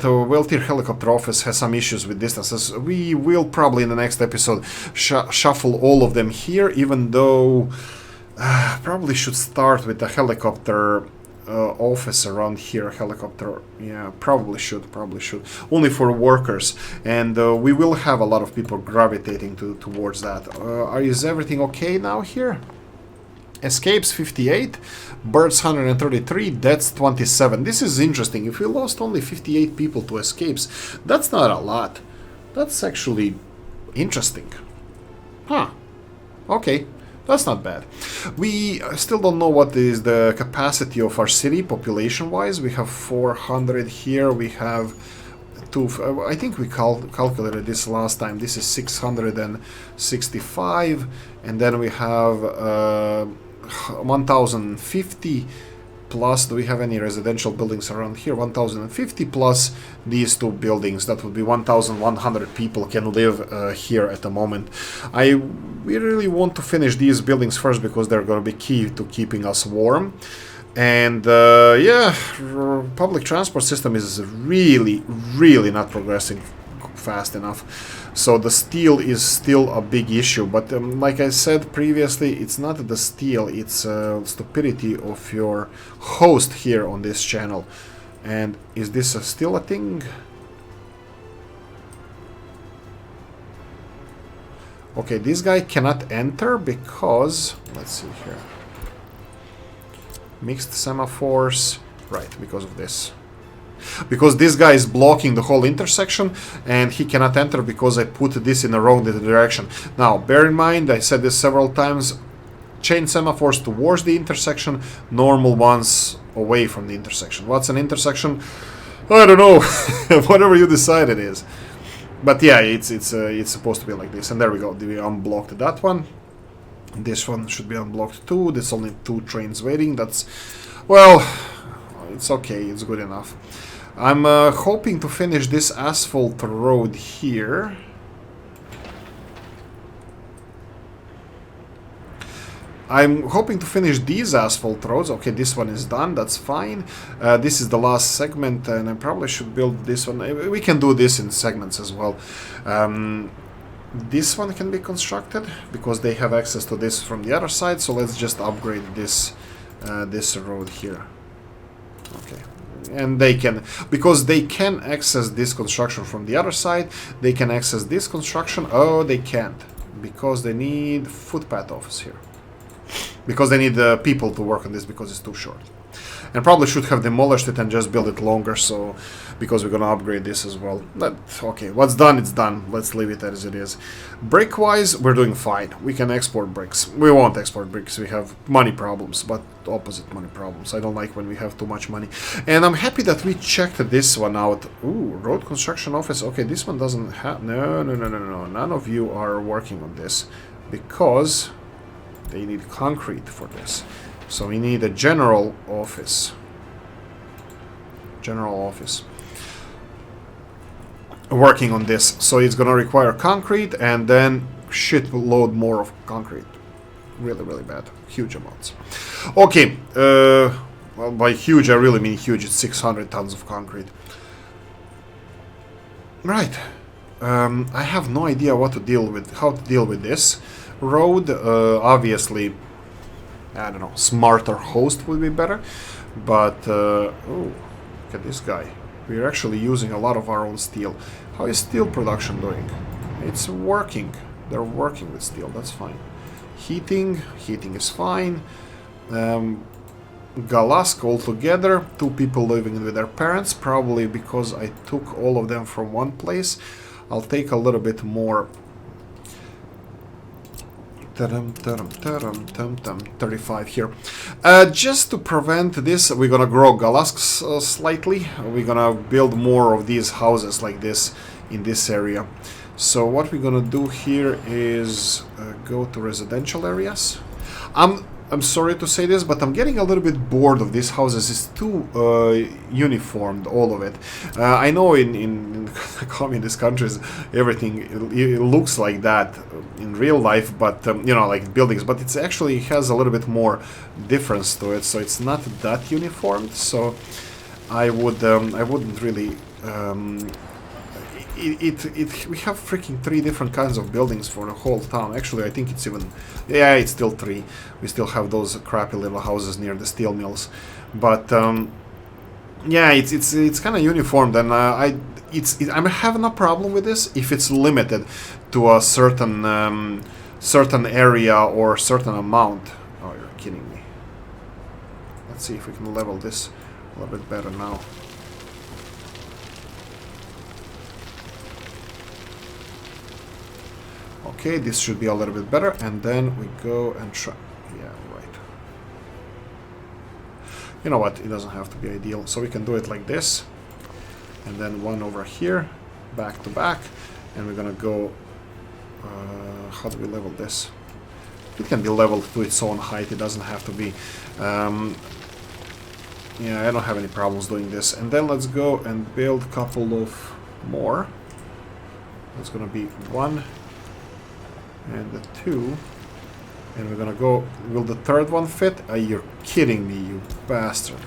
Speaker 1: the well-tier helicopter office has some issues with distances. We will probably in the next episode shuffle all of them here, even though. Probably should start with the helicopter office around here. Probably should. Only for workers, and we will have a lot of people gravitating towards that. Is everything okay now here? Escapes 58, birds 133, deaths 27. This is interesting. If we lost only 58 people to escapes, that's not a lot. That's actually interesting. Huh. Okay. That's not bad. We still don't know what is the capacity of our city population-wise. We have 400 here. We have I think we calculated this last time. This is 665, and then we have 1,050 plus. Do we have any residential buildings around here? 1,050 plus these two buildings. That would be 1,100 people can live here at the moment. We really want to finish these buildings first because they're going to be key to keeping us warm. And yeah, public transport system is really not progressing fast enough. So the steel is still a big issue. But like I said previously, it's not the steel, it's stupidity of your host here on this channel. And is this still a thing? Okay, this guy cannot enter because, let's see here. Mixed semaphores, right, because of this. Because this guy is blocking the whole intersection and he cannot enter because I put this in the wrong direction. Now, bear in mind, I said this several times, chain semaphores towards the intersection, normal ones away from the intersection. What's an intersection? I don't know, whatever you decide it is. But yeah, it's supposed to be like this. And there we go, we unblocked that one. This one should be unblocked too. There's only 2 trains waiting. That's, well, it's okay, it's good enough. I'm hoping to finish this asphalt road here. I'm hoping to finish these asphalt roads. Okay, this one is done, that's fine. This is the last segment, and I probably should build this one. We can do this in segments as well. This one can be constructed because they have access to this from the other side, so let's just upgrade this this road here. Okay. And they can, because they can access this construction from the other side, they can access this construction. Oh, they can't, because they need footpath office here. Because they need people to work on this because it's too short. And probably should have demolished it and just build it longer, so because we're gonna upgrade this as well. But okay, what's done, it's done. Let's leave it as it is. Brick-wise, we're doing fine. We can export bricks. We won't export bricks. We have money problems, but opposite money problems. I don't like when we have too much money. And I'm happy that we checked this one out. Ooh, road construction office. Okay, this one doesn't have... No. None of you are working on this because they need concrete for this. So we need a general office. General office. Working on this. So it's gonna require concrete and then shitload more of concrete. Really, really bad. Huge amounts. Okay. Well, by huge, I really mean huge. It's 600 tons of concrete. Right. I have no idea what to deal with, how to deal with this. Road, obviously, I don't know, smarter host would be better. But, oh, look at this guy. We're actually using a lot of our own steel. How is steel production doing? It's working. They're working with steel, that's fine. Heating is fine. Galask altogether, 2 people living with their parents, probably because I took all of them from one place. I'll take a little bit more. 35 here. Just to prevent this, we're gonna grow Galasks slightly. We're gonna build more of these houses like this in this area. So what we're gonna do here is go to residential areas. I'm sorry to say this, but I'm getting a little bit bored of these houses. It's too uniformed, all of it. I know in communist countries everything it looks like that in real life, but you know, like buildings. But it actually has a little bit more difference to it, so it's not that uniformed. So I wouldn't really. We have freaking 3 different kinds of buildings for the whole town. Actually, I think it's even... Yeah, it's still 3. We still have those crappy little houses near the steel mills. But, yeah, it's kind of uniformed, and I'm having a problem with this if it's limited to a certain area or certain amount. Oh, you're kidding me. Let's see if we can level this a little bit better now. Okay, this should be a little bit better, and then we go and try. Yeah, right. You know what? It doesn't have to be ideal, so we can do it like this, and then one over here, back to back, and we're gonna go. How do we level this? It can be leveled to its own height. It doesn't have to be. Yeah, I don't have any problems doing this. And then let's go and build a couple of more. That's gonna be 1. And the 2, and we're gonna go. Will the 3rd one fit? You're kidding me, you bastard.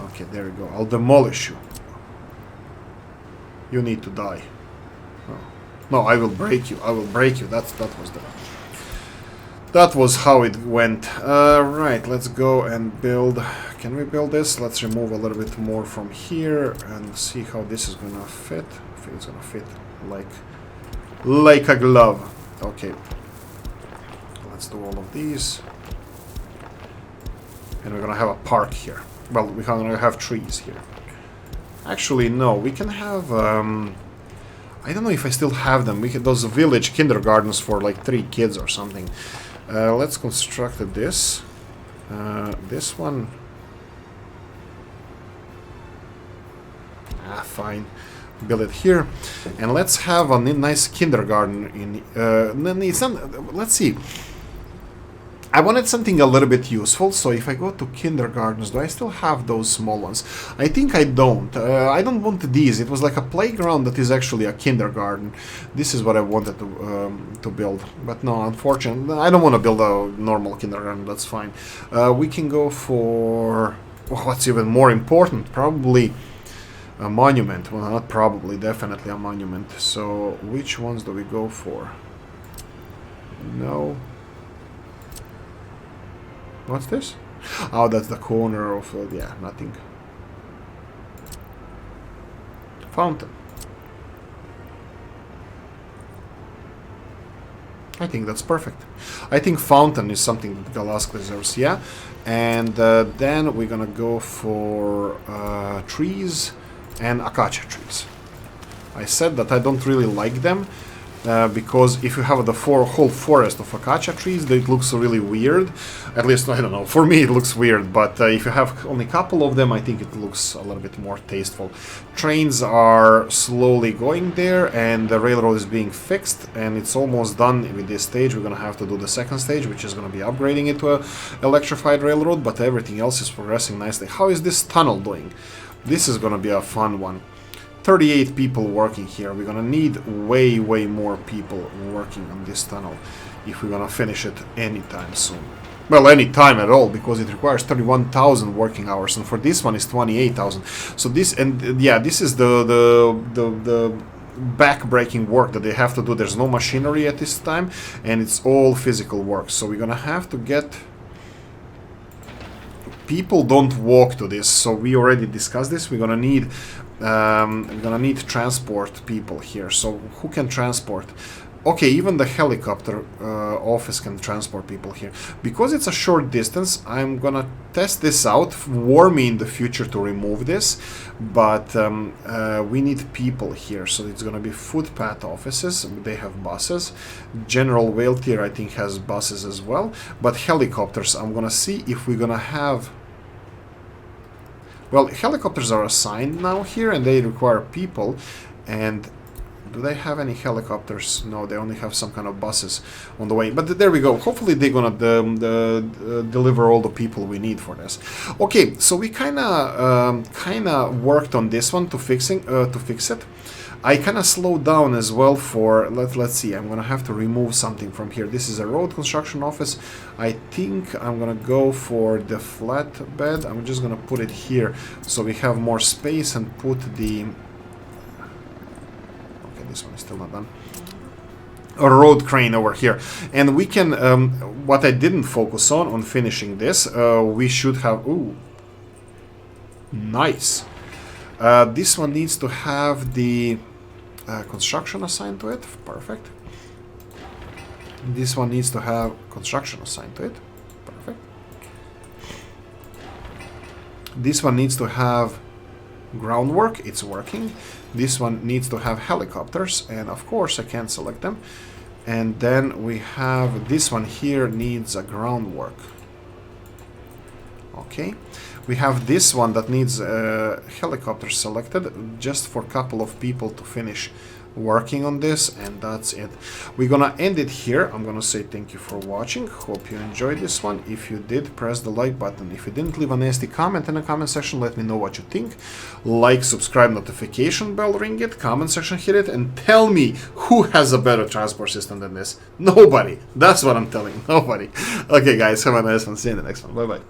Speaker 1: Okay, there we go. I'll demolish you. You need to die. Oh. No, I will break you. I will break you. That was how it went. Right, let's go and build. Can we build this? Let's remove a little bit more from here and see how this is gonna fit. I think it's gonna fit like a glove. Okay, let's do all of these, and we're gonna have a park here. Well, we're gonna have trees here. Actually, no, we can have. I don't know if I still have them. We can those village kindergartens for like 3 kids or something. Let's construct this. This one. Fine. Build it here, and let's have a nice kindergarten in. It's not, let's see. I wanted something a little bit useful, so if I go to kindergartens, do I still have those small ones? I think I don't. I don't want these. It was like a playground that is actually a kindergarten. This is what I wanted to build, but no, unfortunately, I don't want to build a normal kindergarten. That's fine. We can go for what's even more important, probably. A monument. Well, not probably, definitely a monument. So, which ones do we go for? No. What's this? Oh, that's the corner of... yeah, nothing. Fountain. I think that's perfect. I think fountain is something that Galask deserves, yeah. And then we're gonna go for trees and acacia trees. I said that I don't really like them because if you have the whole forest of acacia trees, it looks really weird. At least, I don't know, for me it looks weird, but if you have only a couple of them, I think it looks a little bit more tasteful. Trains are slowly going there, and the railroad is being fixed, and it's almost done with this stage. We're gonna have to do the second stage, which is gonna be upgrading it to an electrified railroad, but everything else is progressing nicely. How is this tunnel doing? This is gonna be a fun one. 38 people working here. We're gonna need way more people working on this tunnel if we're gonna finish it anytime soon. Well, any time at all, because it requires 31,000 working hours, and for this one is 28,000. So this, and yeah, this is the back-breaking work that they have to do. There's no machinery at this time, and it's all physical work. So we're gonna have to get... People don't walk to this, so we already discussed this. We're gonna need transport people here. So who can transport? Okay, even the helicopter office can transport people here. Because it's a short distance, I'm gonna test this out. War me in the future to remove this, but we need people here. So it's gonna be footpath offices. They have buses. General Whale Tier, I think, has buses as well. But helicopters, I'm gonna see if we're gonna have... Well, helicopters are assigned now here, and they require people. And do they have any helicopters? No, they only have some kind of buses on the way. But there we go. Hopefully they're gonna deliver all the people we need for this. Okay, so we kind of worked on this one to fix it. I kind of slowed down as well for, let's see, I'm going to have to remove something from here. This is a road construction office. I think I'm going to go for the flatbed. I'm just going to put it here so we have more space and put the... Okay, this one is still not done. A road crane over here. And we can, what I didn't focus on finishing this, we should have... Ooh, nice. This one needs to have the... construction assigned to it. Perfect. This one needs to have construction assigned to it. Perfect. This one needs to have groundwork. It's working. This one needs to have helicopters, and of course I can't select them. And then we have this one here needs a groundwork. Okay. We have this one that needs helicopters selected, just for a couple of people to finish working on this, and that's it. We're gonna end it here. I'm gonna say thank you for watching. Hope you enjoyed this one. If you did, press the like button. If you didn't, leave a nasty comment in the comment section. Let me know what you think. Like, subscribe, notification bell, ring it, comment section, hit it, and tell me who has a better transport system than this. Nobody. That's what I'm telling. Nobody. Okay, guys, have a nice one. See you in the next one. Bye bye.